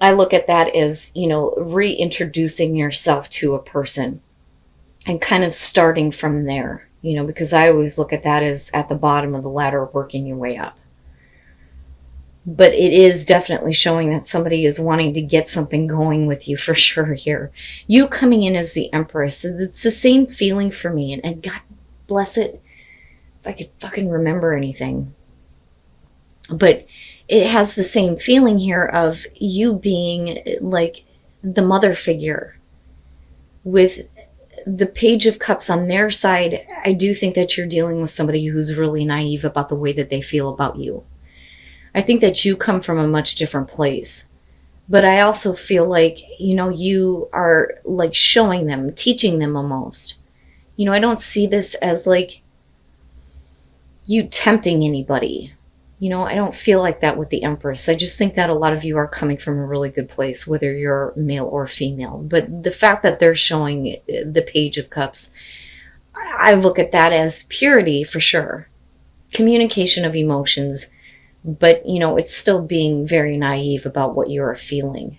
I look at that as, reintroducing yourself to a person and kind of starting from there, because I always look at that as at the bottom of the ladder, working your way up. But it is definitely showing that somebody is wanting to get something going with you for sure here. You coming in as the Empress, it's the same feeling for me. And God bless it if I could fucking remember anything. But it has the same feeling here of you being like the mother figure. With the Page of Cups on their side, I do think that you're dealing with somebody who's really naive about the way that they feel about you. I think that you come from a much different place. But I also feel like, you are like showing them, teaching them almost. I don't see this as like you tempting anybody. I don't feel like that with the Empress. I just think that a lot of you are coming from a really good place, whether you're male or female. But the fact that they're showing the Page of Cups, I look at that as purity for sure. Communication of emotions, but, it's still being very naive about what you're feeling.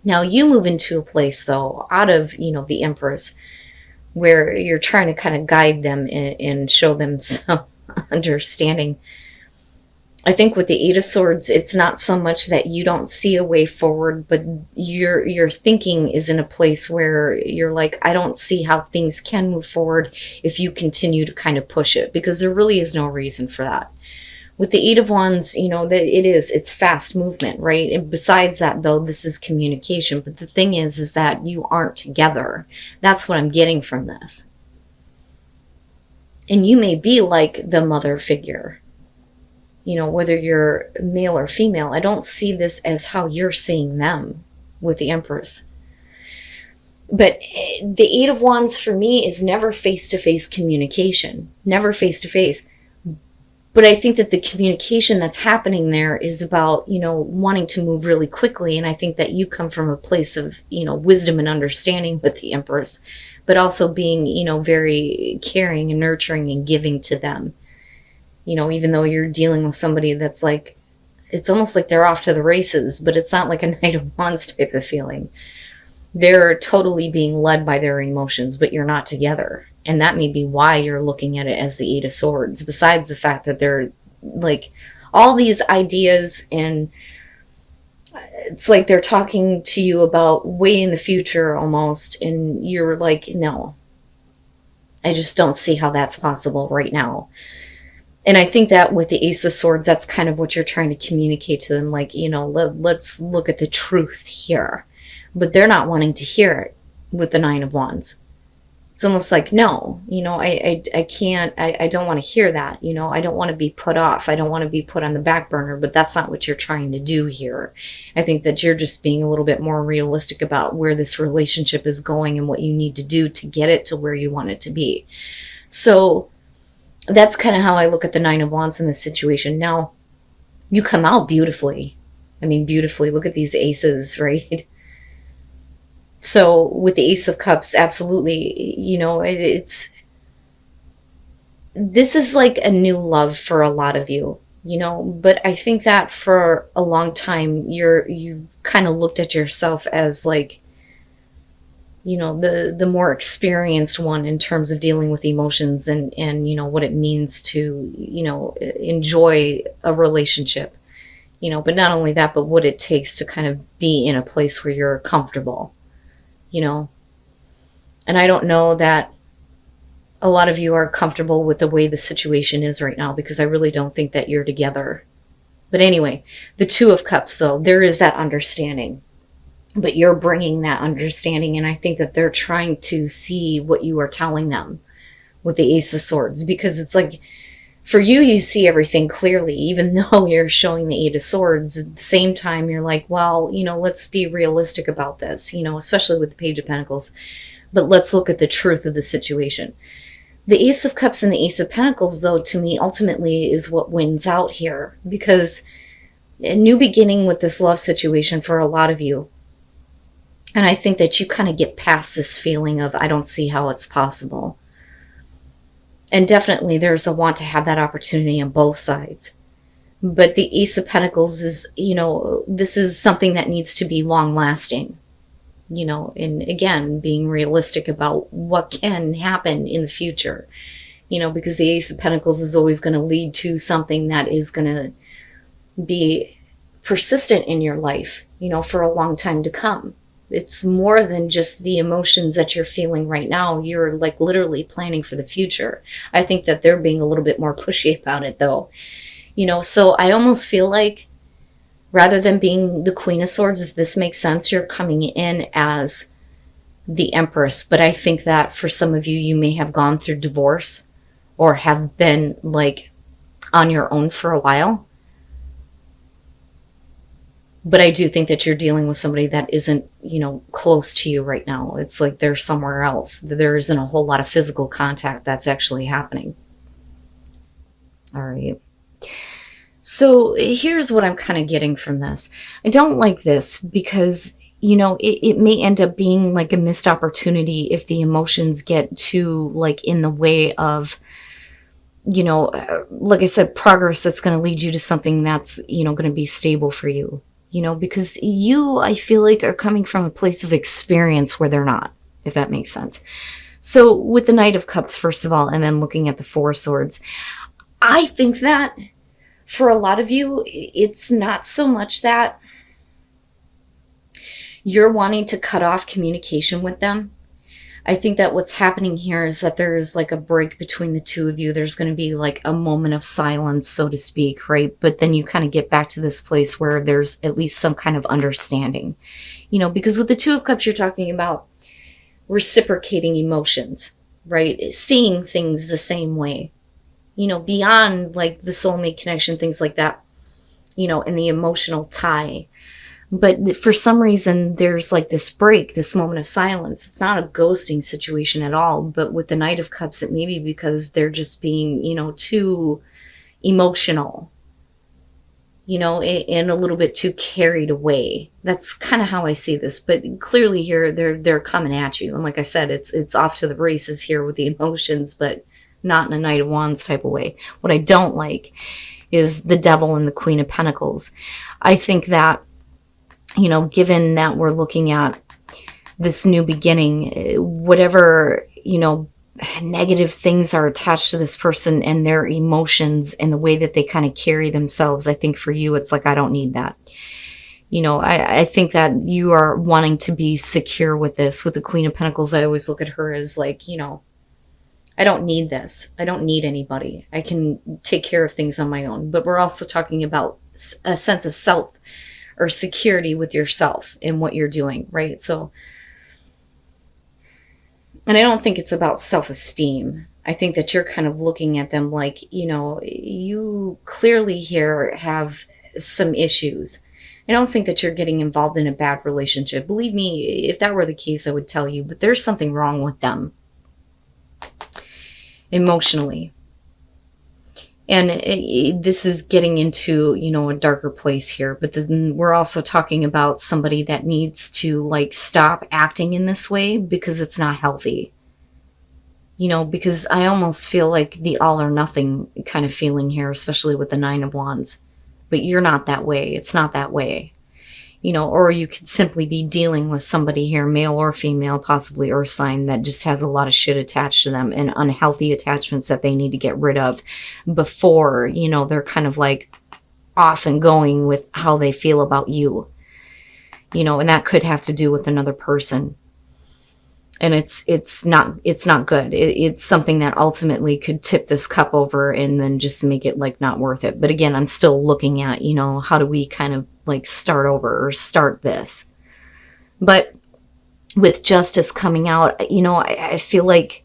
Now, you move into a place, though, out of, the Empress, where you're trying to kind of guide them and show them some understanding. I think with the Eight of Swords, it's not so much that you don't see a way forward, but your thinking is in a place where you're like, I don't see how things can move forward if you continue to kind of push it, because there really is no reason for that. With the Eight of Wands, it's fast movement, right? And besides that, though, this is communication. But the thing is that you aren't together. That's what I'm getting from this. And you may be like the mother figure, whether you're male or female. I don't see this as how you're seeing them with the Empress. But the Eight of Wands for me is never face-to-face communication, never face-to-face. But I think that the communication that's happening there is about, wanting to move really quickly. And I think that you come from a place of, wisdom and understanding with the Empress, but also being, very caring and nurturing and giving to them. Even though you're dealing with somebody that's like, it's almost like they're off to the races, but it's not like a Knight of Wands type of feeling. They're totally being led by their emotions, but you're not together. And that may be why you're looking at it as the Eight of Swords, besides the fact that they're like all these ideas, and it's like they're talking to you about way in the future almost. And you're like, no, I just don't see how that's possible right now. And I think that with the Ace of Swords, that's kind of what you're trying to communicate to them. Like, let's look at the truth here. But they're not wanting to hear it with the Nine of Wands. It's almost like, no, I can't, I don't want to hear that. I don't want to be put off. I don't want to be put on the back burner, but that's not what you're trying to do here. I think that you're just being a little bit more realistic about where this relationship is going and what you need to do to get it to where you want it to be. So that's kind of how I look at the Nine of Wands in this situation. Now, you come out beautifully. I mean, beautifully. Look at these aces, right? So with the Ace of Cups, absolutely, this is like a new love for a lot of you, but I think that for a long time, you kind of looked at yourself as like, the more experienced one in terms of dealing with emotions and what it means to, enjoy a relationship, but not only that, but what it takes to kind of be in a place where you're comfortable. And I don't know that a lot of you are comfortable with the way the situation is right now, because I really don't think that you're together. But anyway, the Two of Cups, though, there is that understanding, but you're bringing that understanding. And I think that they're trying to see what you are telling them with the Ace of Swords, because it's like, for you, you see everything clearly, even though you're showing the Eight of Swords. At the same time, you're like, well, let's be realistic about this, especially with the Page of Pentacles. But let's look at the truth of the situation. The Ace of Cups and the Ace of Pentacles, though, to me, ultimately is what wins out here. Because a new beginning with this love situation for a lot of you. And I think that you kind of get past this feeling of, I don't see how it's possible. And definitely there's a want to have that opportunity on both sides. But the Ace of Pentacles is, this is something that needs to be long lasting, and again, being realistic about what can happen in the future, because the Ace of Pentacles is always going to lead to something that is going to be persistent in your life, for a long time to come. It's more than just the emotions that you're feeling right now. You're like literally planning for the future. I think that they're being a little bit more pushy about it though. So I almost feel like rather than being the Queen of Swords, if this makes sense, you're coming in as the Empress. But I think that for some of you, you may have gone through divorce or have been like on your own for a while. But I do think that you're dealing with somebody that isn't, close to you right now. It's like they're somewhere else. There isn't a whole lot of physical contact that's actually happening. All right. So here's what I'm kind of getting from this. I don't like this because, it may end up being like a missed opportunity if the emotions get too like in the way of, like I said, progress that's going to lead you to something that's, going to be stable for you. Because I feel like, are coming from a place of experience where they're not, if that makes sense. So with the Knight of Cups, first of all, and then looking at the Four of Swords, I think that for a lot of you, it's not so much that you're wanting to cut off communication with them. I think that what's happening here is that there's like a break between the two of you. There's going to be like a moment of silence, so to speak, right? But then you kind of get back to this place where there's at least some kind of understanding, because with the Two of Cups, you're talking about reciprocating emotions, right? Seeing things the same way, beyond like the soulmate connection, things like that, and the emotional tie. But for some reason, there's like this break, this moment of silence. It's not a ghosting situation at all. But with the Knight of Cups, it may be because they're just being, too emotional, and a little bit too carried away. That's kind of how I see this. But clearly here, they're coming at you. And like I said, it's off to the races here with the emotions, but not in a Knight of Wands type of way. What I don't like is the Devil and the Queen of Pentacles. I think that, given that we're looking at this new beginning, whatever, negative things are attached to this person and their emotions and the way that they kind of carry themselves, I think for you, it's like, I don't need that. I think that you are wanting to be secure with this. With the Queen of Pentacles, I always look at her as like, I don't need this. I don't need anybody. I can take care of things on my own. But we're also talking about a sense of self or security with yourself and what you're doing, right? So, and I don't think it's about self-esteem. I think that you're kind of looking at them like, you clearly here have some issues. I don't think that you're getting involved in a bad relationship. Believe me, if that were the case, I would tell you, but there's something wrong with them emotionally. And this is getting into, a darker place here. But then we're also talking about somebody that needs to like stop acting in this way because it's not healthy. Because I almost feel like the all or nothing kind of feeling here, especially with the Nine of Wands. But you're not that way. It's not that way. Or you could simply be dealing with somebody here, male or female, possibly earth sign, that just has a lot of shit attached to them and unhealthy attachments that they need to get rid of before, they're kind of like off and going with how they feel about you, and that could have to do with another person. And it's not good. It's something that ultimately could tip this cup over and then just make it like not worth it. But again, I'm still looking at, how do we kind of like start over or start this? But with justice coming out, I feel like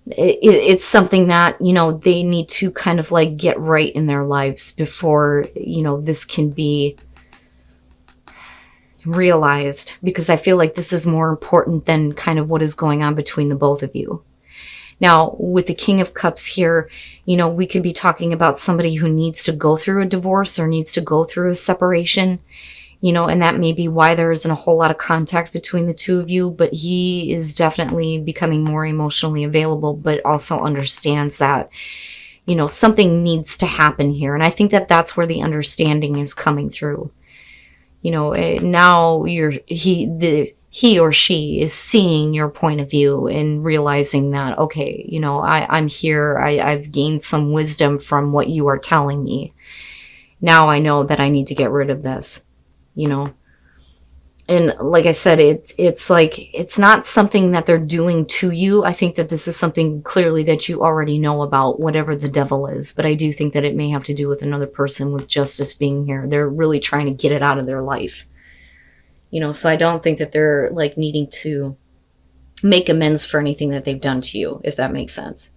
it's something that, they need to kind of like get right in their lives before, this can be realized, because I feel like this is more important than kind of what is going on between the both of you. Now, with the King of Cups here, we could be talking about somebody who needs to go through a divorce or needs to go through a separation, and that may be why there isn't a whole lot of contact between the two of you, but he is definitely becoming more emotionally available, but also understands that, You know, something needs to happen here. And I think that that's where the understanding is coming through. You know, now he or she is seeing your point of view and realizing that, okay, you know, I'm here. I've gained some wisdom from what you are telling me. Now I know that I need to get rid of this, you know. And like I said, it's like, it's not something that they're doing to you. I think that this is something clearly that you already know about, whatever the devil is. But I do think that it may have to do with another person with justice being here. They're really trying to get it out of their life. You know, so I don't think that they're like needing to make amends for anything that they've done to you, if that makes sense.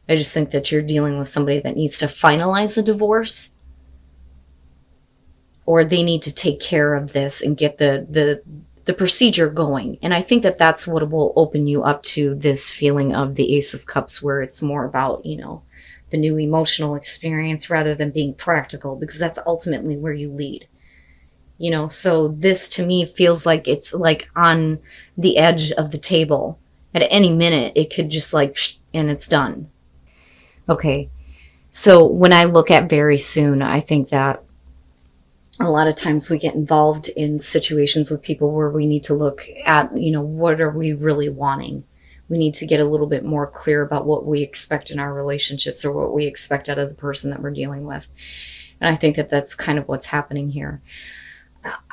I just think that you're dealing with somebody that needs to finalize the divorce, or they need to take care of this and get the procedure going. And I think that that's what will open you up to this feeling of the Ace of Cups, where it's more about, you know, the new emotional experience rather than being practical, because that's ultimately where you lead. You know, so this to me feels like it's like on the edge of the table. At any minute, it could just like, and it's done. Okay. So when I look at very soon, I think that a lot of times we get involved in situations with people where we need to look at, you know, what are we really wanting? We need to get a little bit more clear about what we expect in our relationships, or what we expect out of the person that we're dealing with. And I think that that's kind of what's happening here.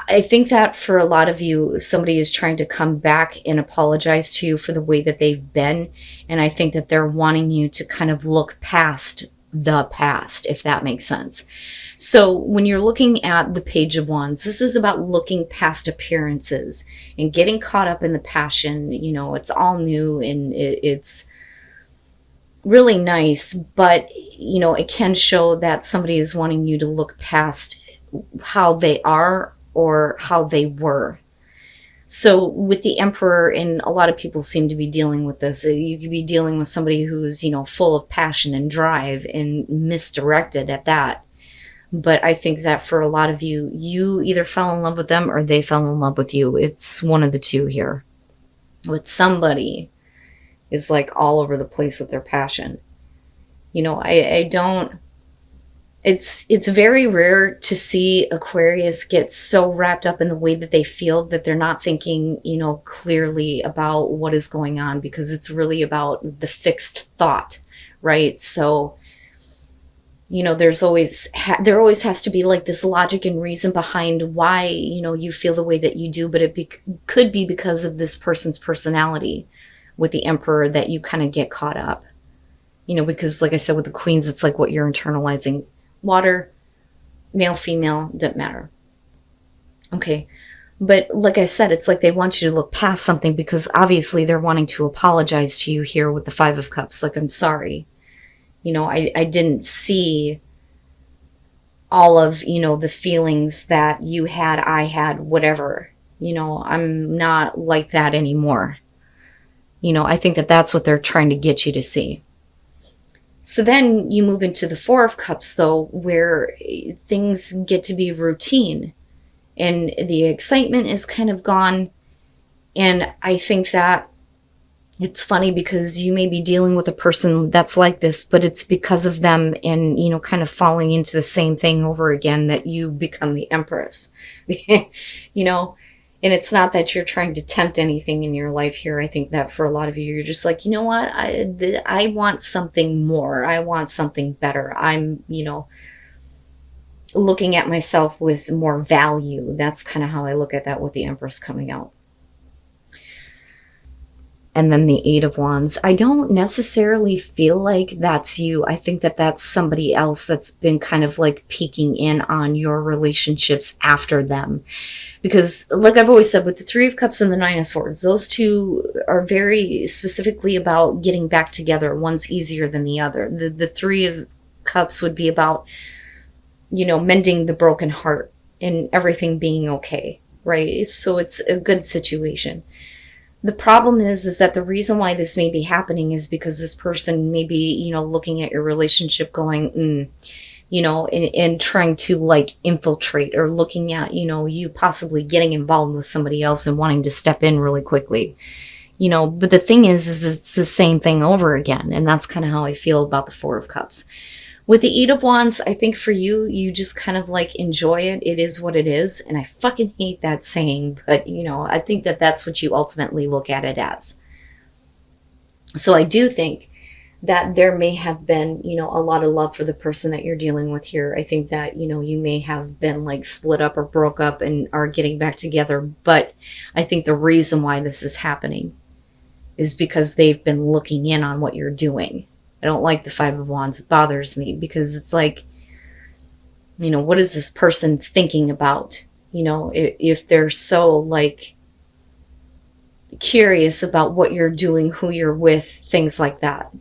I think that for a lot of you, somebody is trying to come back and apologize to you for the way that they've been. And I think that they're wanting you to kind of look past the past, if that makes sense. So when you're looking at the Page of Wands, this is about looking past appearances and getting caught up in the passion. You know, it's all new and it's really nice, but, you know, it can show that somebody is wanting you to look past how they are or how they were. So with the Emperor, and a lot of people seem to be dealing with this, you could be dealing with somebody who's, you know, full of passion and drive and misdirected at that. But I think that for a lot of you, you either fell in love with them or they fell in love with you. It's one of the two here. But somebody is like all over the place with their passion. You know, I don't... It's very rare to see Aquarius get so wrapped up in the way that they feel that they're not thinking, you know, clearly about what is going on, because it's really about the fixed thought, right? So, you know, there always has to be like this logic and reason behind why, you know, you feel the way that you do, but it could be because of this person's personality with the Emperor that you kind of get caught up, you know, because like I said, with the Queens, it's like what you're internalizing. Water, male, female, doesn't matter. Okay. But like I said, it's like they want you to look past something, because obviously they're wanting to apologize to you here with the Five of Cups. Like, I'm sorry. You know, I didn't see all of, you know, the feelings that you had, I had, whatever. You know, I'm not like that anymore. You know, I think that that's what they're trying to get you to see. So then you move into the Four of Cups, though, where things get to be routine and the excitement is kind of gone. And I think that it's funny because you may be dealing with a person that's like this, but it's because of them and, you know, kind of falling into the same thing over again that you become the Empress, you know. And it's not that you're trying to tempt anything in your life here. I think that for a lot of you, you're just like, you know what? I want something more. I want something better. I'm, you know, looking at myself with more value. That's kind of how I look at that with the Empress coming out. And then the Eight of Wands. I don't necessarily feel like that's you. I think that that's somebody else that's been kind of like peeking in on your relationships after them. Because like I've always said, with the Three of Cups and the Nine of Swords, those two are very specifically about getting back together. One's easier than the other. The Three of Cups would be about, you know, mending the broken heart and everything being okay, right? So it's a good situation. The problem is that the reason why this may be happening is because this person may be, you know, looking at your relationship going, you know, and trying to like infiltrate, or looking at, you know, you possibly getting involved with somebody else and wanting to step in really quickly. But the thing is it's the same thing over again. And that's kind of how I feel about the Four of Cups. With the Eight of Wands, I think for you, you just kind of like enjoy it. It is what it is. And I fucking hate that saying, but I think that that's what you ultimately look at it as. So I do think that there may have been, a lot of love for the person that you're dealing with here. I think that, you may have been like split up or broke up and are getting back together. But I think the reason why this is happening is because they've been looking in on what you're doing. I don't like the Five of Wands. It bothers me because it's like, what is this person thinking about? If they're so like curious about what you're doing, who you're with, things like that.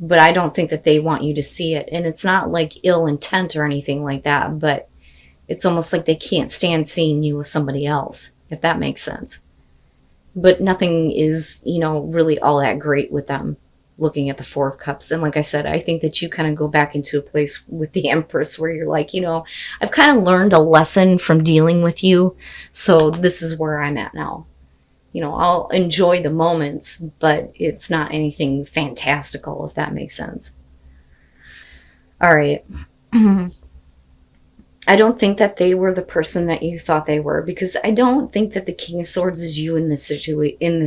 But I don't think that they want you to see it. And it's not like ill intent or anything like that, but it's almost like they can't stand seeing you with somebody else, if that makes sense. But nothing is, really all that great with them looking at the Four of Cups. And like I said, I think that you kind of go back into a place with the Empress where you're like, I've kind of learned a lesson from dealing with you. So this is where I'm at now. I'll enjoy the moments, but it's not anything fantastical, if that makes sense. All right. I don't think that they were the person that you thought they were, because I don't think that the King of Swords is you in this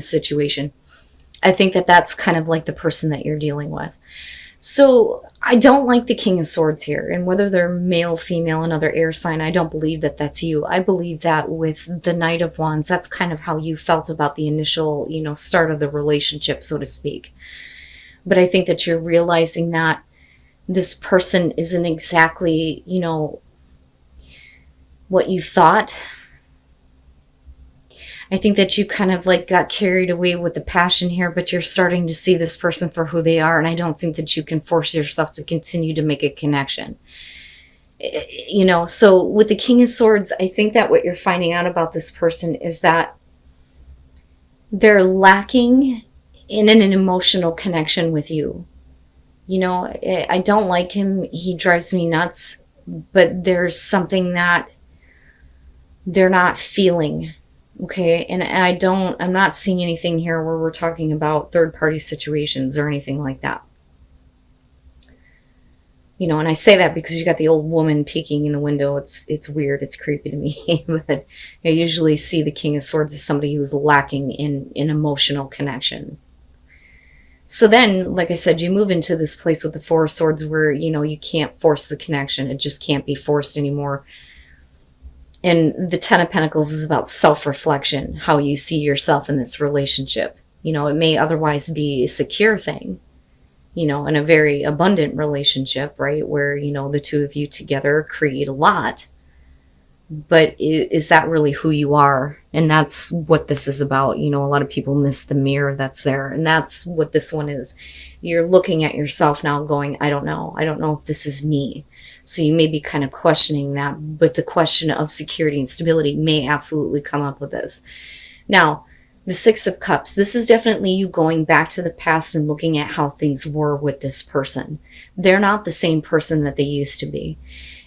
situation. I think that that's kind of like the person that you're dealing with. So I don't like the King of Swords here. And whether they're male, female, another air sign, I don't believe that that's you. I believe that with the Knight of Wands, that's kind of how you felt about the initial, start of the relationship, so to speak. But I think that you're realizing that this person isn't exactly, what you thought. I think that you kind of like got carried away with the passion here, but you're starting to see this person for who they are. And I don't think that you can force yourself to continue to make a connection. So with the King of Swords, I think that what you're finding out about this person is that they're lacking in an emotional connection with you. I don't like him. He drives me nuts, but there's something that they're not feeling. Okay, and I'm not seeing anything here where we're talking about third-party situations or anything like that. And I say that because you got the old woman peeking in the window. It's weird. It's creepy to me. But I usually see the King of Swords as somebody who's lacking in emotional connection. So then, like I said, you move into this place with the Four of Swords where, you can't force the connection. It just can't be forced anymore. And the Ten of Pentacles is about self-reflection, how you see yourself in this relationship. It may otherwise be a secure thing, in a very abundant relationship, right? Where, the two of you together create a lot. But is that really who you are? And that's what this is about. A lot of people miss the mirror that's there. And that's what this one is. You're looking at yourself now going, I don't know. I don't know if this is me. So you may be kind of questioning that, but the question of security and stability may absolutely come up with this. Now, the Six of Cups, this is definitely you going back to the past and looking at how things were with this person. They're not the same person that they used to be.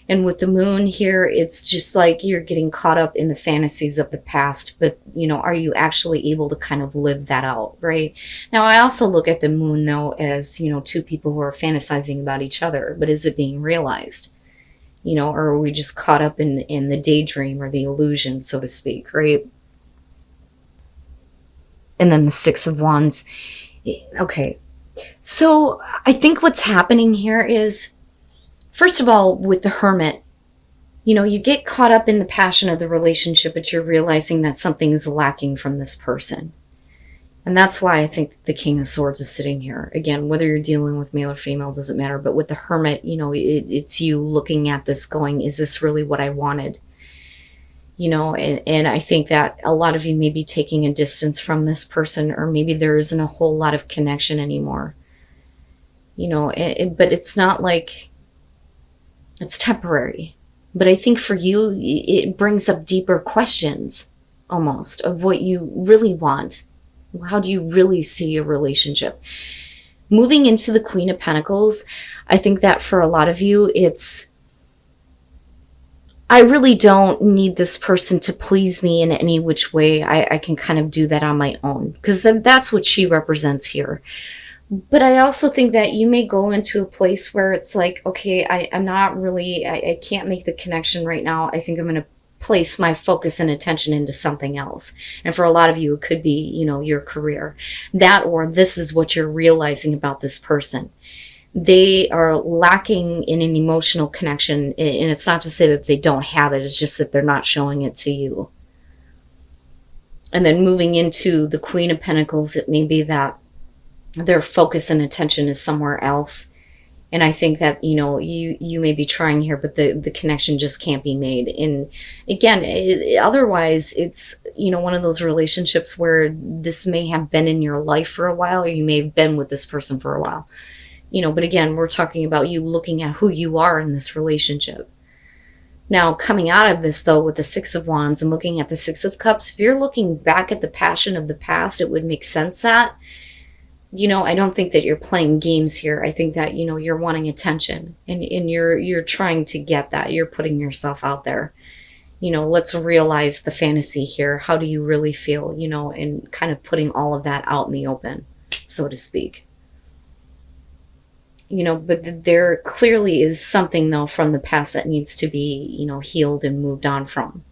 And with the Moon here, it's just like you're getting caught up in the fantasies of the past, but, are you actually able to kind of live that out, right? Now, I also look at the Moon, though, as, two people who are fantasizing about each other, but is it being realized? Or are we just caught up in the daydream or the illusion, so to speak, right? And then the Six of Wands. Okay, so I think what's happening here is, first of all, with the Hermit, you get caught up in the passion of the relationship, but you're realizing that something's lacking from this person. And that's why I think the King of Swords is sitting here. Again, whether you're dealing with male or female doesn't matter. But with the Hermit, it's you looking at this going, is this really what I wanted? And I think that a lot of you may be taking a distance from this person, or maybe there isn't a whole lot of connection anymore. But it's not like it's temporary. But I think for you, it brings up deeper questions almost of what you really want. How do you really see a relationship? Moving into the Queen of Pentacles, I think that for a lot of you, it's, I really don't need this person to please me in any which way. I can kind of do that on my own, because that's what she represents here. But I also think that you may go into a place where it's like, okay, I'm not really, I can't make the connection right now. I think I'm going to place my focus and attention into something else. And for a lot of you, it could be, your career. That, or this is what you're realizing about this person. They are lacking in an emotional connection. And it's not to say that they don't have it, it's just that they're not showing it to you. And then moving into the Queen of Pentacles, it may be that their focus and attention is somewhere else. And I think that, you may be trying here, but the connection just can't be made. And again, otherwise it's, one of those relationships where this may have been in your life for a while, or you may have been with this person for a while. But again, we're talking about you looking at who you are in this relationship. Now, coming out of this, though, with the Six of Wands and looking at the Six of Cups, if you're looking back at the passion of the past, it would make sense that, I don't think that you're playing games here. I think that, you're wanting attention, and you're trying to get that. You're putting yourself out there. Let's realize the fantasy here. How do you really feel, and kind of putting all of that out in the open, so to speak. But there clearly is something, though, from the past that needs to be, healed and moved on from.